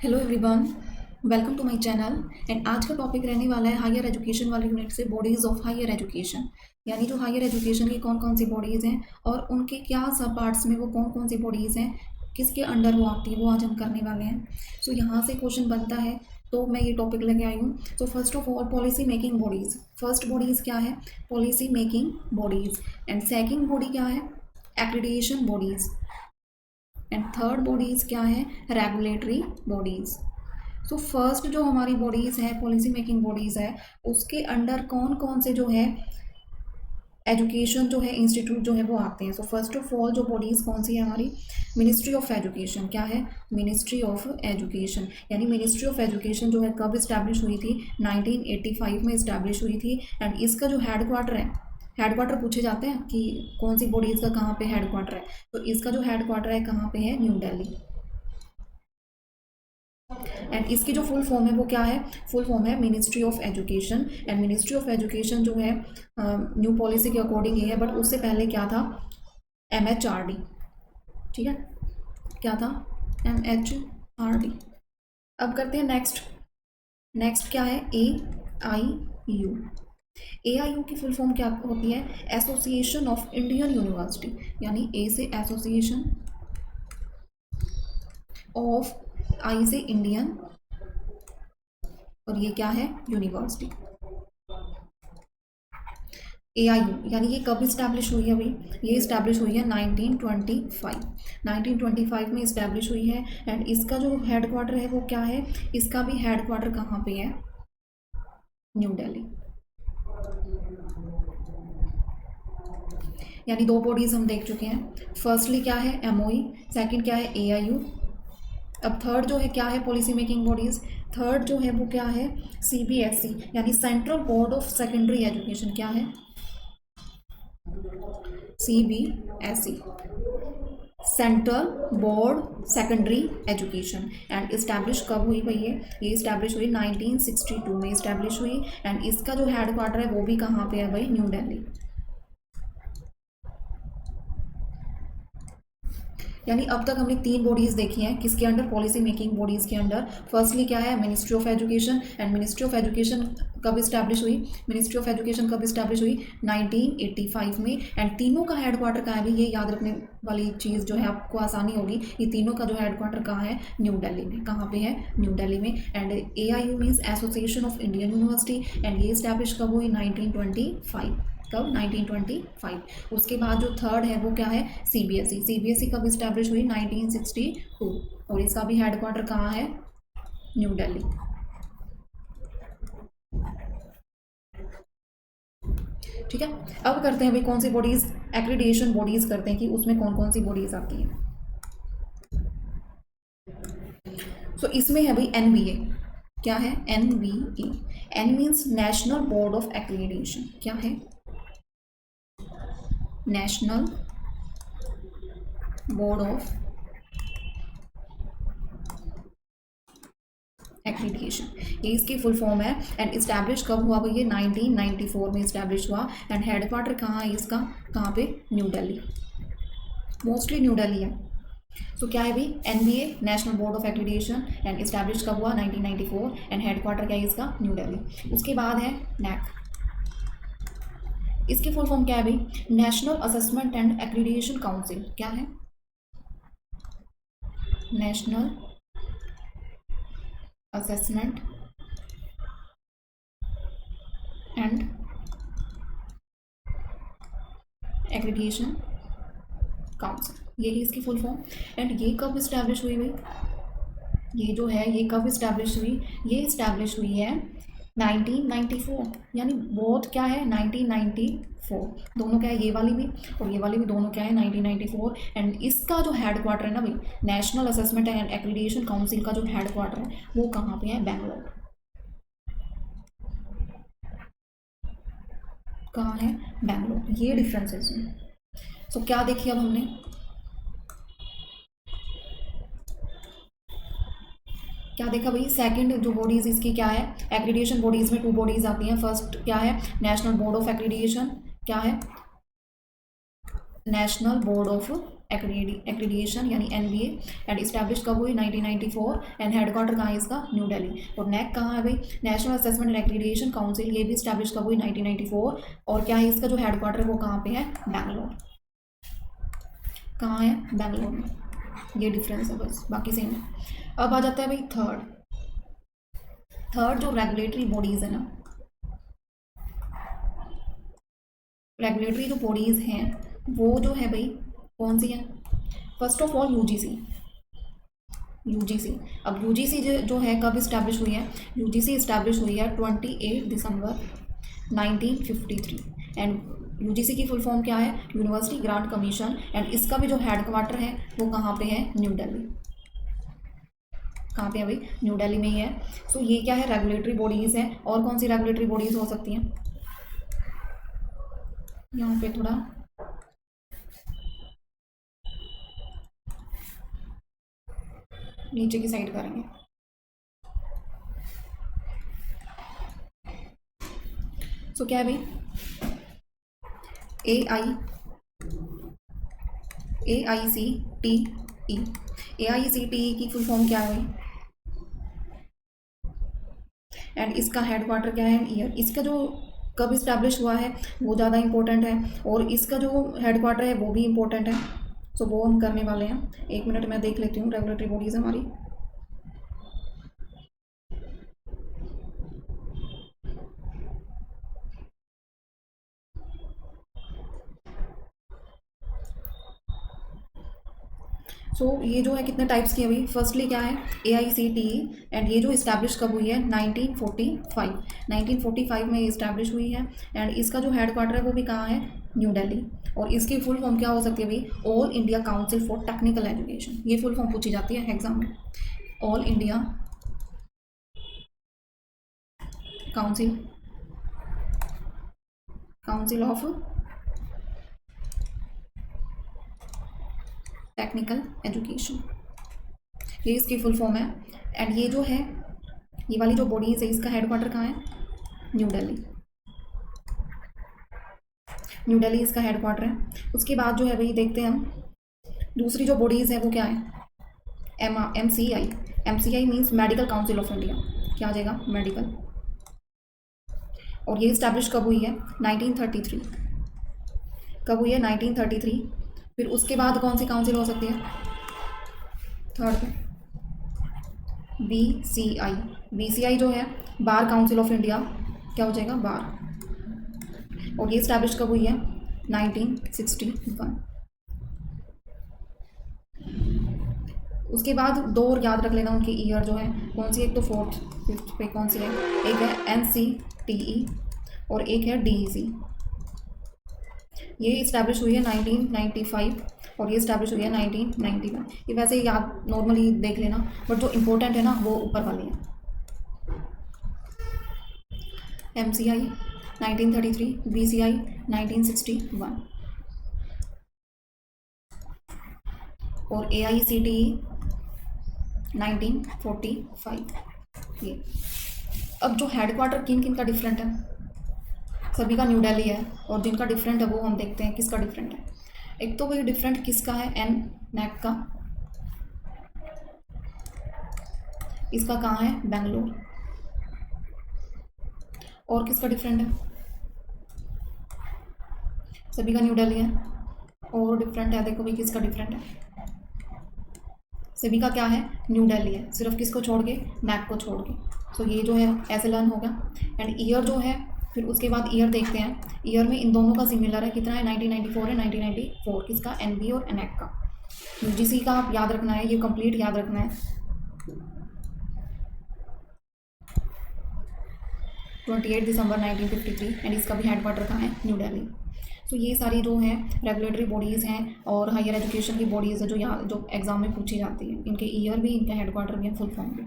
Hello everyone, welcome to my channel. And आज का topic रहने वाला है हायर एजुकेशन वाले यूनिट से बॉडीज़ ऑफ हायर एजुकेशन, यानी जो हायर एजुकेशन की कौन कौन सी बॉडीज़ हैं और उनके क्या सब पार्ट्स में वो कौन कौन सी बॉडीज़ हैं, किसके अंडर वो आती है, वो आज हम करने वाले हैं। सो यहाँ से क्वेश्चन बनता है, तो मैं ये टॉपिक लेके आई हूँ। So first of all policy making bodies. First bodies क्या है? Policy making bodies. And second body क्या है? Accreditation bodies. And third bodies क्या है? Regulatory bodies. सो फर्स्ट जो हमारी बॉडीज़ है, पॉलिसी मेकिंग बॉडीज़ है, उसके अंडर कौन कौन से जो है एजुकेशन जो है इंस्टीट्यूट जो है वो आते हैं। सो फर्स्ट ऑफ ऑल जो बॉडीज़ कौन सी है हमारी? Ministry of education. क्या है? Ministry of education. यानी मिनिस्ट्री ऑफ एजुकेशन जो है कब इस्टेब्लिश हुई थी? 1985 में इस्टेब्लिश हुई थी। एंड इसका जो हेड क्वार्टर है, हेड क्वार्टर पूछे जाते हैं कि कौन सी बॉडीज़ का कहाँ पे हेड क्वार्टर है, तो इसका जो हेड क्वार्टर है कहाँ पे है? न्यू दिल्ली। एंड इसकी जो फुल फॉर्म है वो क्या है? फुल फॉर्म है ministry of education. And ministry of education जो है न्यू पॉलिसी के अकॉर्डिंग ये है, बट उससे पहले क्या था? MHRD। ठीक है, क्या था? MHRD। अब करते हैं नेक्स्ट। नेक्स्ट क्या है? AIU। AIU की फुल फॉर्म क्या होती है? Association of Indian university. यानी ए से एसोसिएशन, ऑफ आई से इंडियन, और ये क्या है? यूनिवर्सिटी। AIU यानी ये कब इस्टेब्लिश हुई है भाई? ये इस्टेब्लिश हुई है 1925। 1925 में इस्टेब्लिश हुई है। एंड इसका जो हेड क्वार्टर है वो क्या है? इसका भी हेड क्वार्टर कहाँ पे है? न्यू दिल्ली। यानी दो बॉडीज हम देख चुके हैं। फर्स्टली क्या है? MOE। सेकंड क्या है? AIU। अब थर्ड जो है क्या है? Policy making bodies. थर्ड जो है वो क्या है? CBSE यानी central board of secondary education. क्या है? CBSE, central board secondary education. And establish कब हुई भाई? ये इस्टेब्लिश हुई 1962 में इस्टेब्लिश हुई। एंड इसका जो हेड क्वार्टर है वो भी कहाँ पे है भाई? न्यू दिल्ली। यानी अब तक हमने तीन बॉडीज़ देखी हैं, किसके अंडर? पॉलिसी मेकिंग बॉडीज़ के अंडर। फर्स्टली क्या है? Ministry of education. And ministry of education कब इस्टेब्लिश हुई? मिनिस्ट्री ऑफ एजुकेशन कब इस्टेब्लिश हुई? 1985 में। एंड तीनों का हेड क्वार्टर कहाँ है भी? ये याद रखने वाली चीज़ जो है, आपको आसानी होगी। ये तीनों का जो हेड क्वार्टर कहाँ है? न्यू दिल्ली में। कहाँ पे है? न्यू दिल्ली में। And AIU means association of Indian university. And ये इस्टेब्लिश कब हुई? 1925। कब? 1925। उसके बाद जो थर्ड है वो क्या है? CBSE। CBSE कब इस्टेब्लिश हुई? 1962। और इसका भी हेड क्वार्टर कहाँ है? न्यू दिल्ली। ठीक है, अब करते हैं भाई कौन सी बॉडीज एक्रीडिएशन बॉडीज करते हैं कि उसमें कौन कौन सी बॉडीज आती हैं। सो इसमें है भाई NBA। क्या है? NBA। N means national board of accreditation. क्या है? नेशनल बोर्ड ऑफ एक्रीडिएशन, ये इसकी फुल फॉर्म है। एंड इस्टेब्लिश कब हुआ भाई? ये 1994 में इस्टेब्लिश हुआ। एंड हेड क्वार्टर कहाँ है इसका? कहाँ पे? New Delhi. Mostly new Delhi है। तो क्या है भाई? NBA national board of accreditation. And establish कब हुआ? 1994। एंड हेड क्वार्टर क्या है इसका? न्यू दिल्ली। उसके बाद है NAAC। इसकी फुल फॉर्म क्या है भाई? National assessment and accreditation council. क्या है? National assessment and accreditation council, यही इसकी फुल फॉर्म। एंड ये कब इस्टेब्लिश हुई भाई? ये जो है ये कब इस्टेब्लिश हुई? ये इस्टेब्लिश हुई है 1994। यानी बोथ क्या है? 1994। दोनों क्या है? ये वाली भी और ये वाली भी दोनों क्या है? 1994। एंड इसका जो हेड क्वार्टर है ना भाई, national assessment and accreditation council का जो हेड क्वार्टर है वो कहाँ पे है? बैंगलोर। कहाँ है? बैंगलोर। ये डिफरेंस है इसमें। सो क्या देखिए अब हमने? क्या देखा भाई? सेकंड जो बॉडीज इसकी क्या है? एक्रीडिएशन बॉडीज में टू बॉडीज आती हैं। फर्स्ट क्या है? National board of accreditation. क्या है? नेशनल बोर्ड ऑफ एक्रीडिएशन यानी NBA एंड इस्टेब्लिश कब हुई 1994 एंड हेडक्वार्टर कहाँ है इसका न्यू दिल्ली। और NAAC कहाँ है भाई, national assessment and accreditation council, ये भी इस्टेब्लिश कब हुई 1994 और क्या है इसका जो हेडक्वार्टर है वो कहाँ पे है, बैंगलोर। कहाँ है, बैंगलोर में। ये डिफरेंस है बस, बाकी सेम है। अब आ जाता है भाई थर्ड जो रेगुलेटरी बॉडीज़ है ना, रेगुलेटरी जो बॉडीज़ हैं वो जो है भाई कौन सी है, फर्स्ट ऑफ ऑल यूजीसी। अब यूजीसी जो है कब इस्टेब्लिश हुई है, यूजीसी इस्टेब्लिश हुई है 28 दिसंबर 1953 एंड यूजीसी की फुल फॉर्म क्या है, यूनिवर्सिटी ग्रांट कमीशन एंड इसका भी जो हेडक्वार्टर है वो कहाँ पे है, न्यू दिल्ली। कहाँ पे है भाई, न्यू दिल्ली में ही है। सो ये क्या है, रेगुलेटरी बॉडीज़ हैं। और कौन सी रेगुलेटरी बॉडीज़ हो सकती हैं, यहाँ पे थोड़ा नीचे की साइड करेंगे। सो क्या है भाई, AICTE की फुल फॉर्म क्या है भाई, एंड इसका हेडक्वार्टर क्या है, ईयर। इसका जो कब इस्टेब्लिश हुआ है वो ज़्यादा इंपॉर्टेंट है और इसका जो हेडक्वार्टर है वो भी इंपॉर्टेंट है। सो वो हम करने वाले हैं। एक मिनट मैं देख लेती हूँ रेगुलेटरी बॉडीज़ हमारी। ये जो है कितने टाइप्स की है भाई, फर्स्टली क्या है, AICTE एंड ये जो इस्टेब्लिश कब हुई है 1945 में इस्टेब्लिश हुई है एंड इसका जो हेडक्वार्टर है वो भी कहाँ है, न्यू दिल्ली। और इसकी फुल फॉर्म क्या हो सकती है भाई, all India council for technical education. ये फुल फॉर्म पूछी जाती है एग्जाम में, all India council of technical education, ये इसकी फुल फॉर्म है। एंड ये जो है, ये वाली जो बॉडीज़ है इसका हेडक्वार्टर कहाँ है, न्यू दिल्ली इसका हेडक्वार्टर है। उसके बाद जो है भाई देखते हैं हम दूसरी जो बॉडीज़ है वो क्या है, MCI means medical council of India. क्या आ जाएगा, मेडिकल। और ये इस्टेब्लिश कब हुई है, 1933। कब हुई है, 1933। फिर उसके बाद कौन सी काउंसिल हो सकती है, थर्ड पे BCI जो है बार काउंसिल ऑफ इंडिया, क्या हो जाएगा, बार। और ये इस्टेब्लिश कब हुई है, 1961। उसके बाद दो और याद रख लेना उनकी ईयर जो है कौन सी, एक तो 4th 5th पे कौन सी है, एक है NCTE और एक है DEC। ये इस्टेब्लिश हुई है 1995 और ये इस्टेब्लिश हुई है 1991। ये वैसे याद नॉर्मली देख लेना, बट जो इम्पोर्टेंट है ना वो ऊपर वाली है। MCI 1933, BCI 1961 और AICTE 1945। ये अब जो हेडक्वार्टर किन किन का डिफरेंट है, सभी का न्यू दिल्ली है और जिनका डिफरेंट है वो हम देखते हैं किसका डिफरेंट है। एक तो भाई डिफरेंट किसका है, NAAC का, इसका कहाँ है, बेंगलोर। और किसका डिफरेंट है, सभी का न्यू दिल्ली है और डिफरेंट है, देखो भाई किसका डिफरेंट है, सभी का क्या है, न्यू दिल्ली है, सिर्फ किसको छोड़ के, NAAC को छोड़ के। सो ये जो है ऐसे लर्न होगा। एंड ईयर जो है, फिर उसके बाद ईयर देखते हैं, ईयर में इन दोनों का सिमिलर है, कितना है, 1994 है, 1994 किसका, NB और NAAC का। UGC का आप याद रखना है, ये कंप्लीट याद रखना है। 28 दिसंबर 1953 एंड इसका भी हेडक्वार्टर कहाँ है, न्यू दिल्ली। तो ये सारी जो है रेगुलेटरी बॉडीज़ हैं और हायर एजुकेशन की बॉडीज़ है जो यहाँ जो एग्ज़ाम में पूछी जाती है, इनके ईयर भी, इनका हेडक्वार्टर भी है, फुल फॉर्म भी।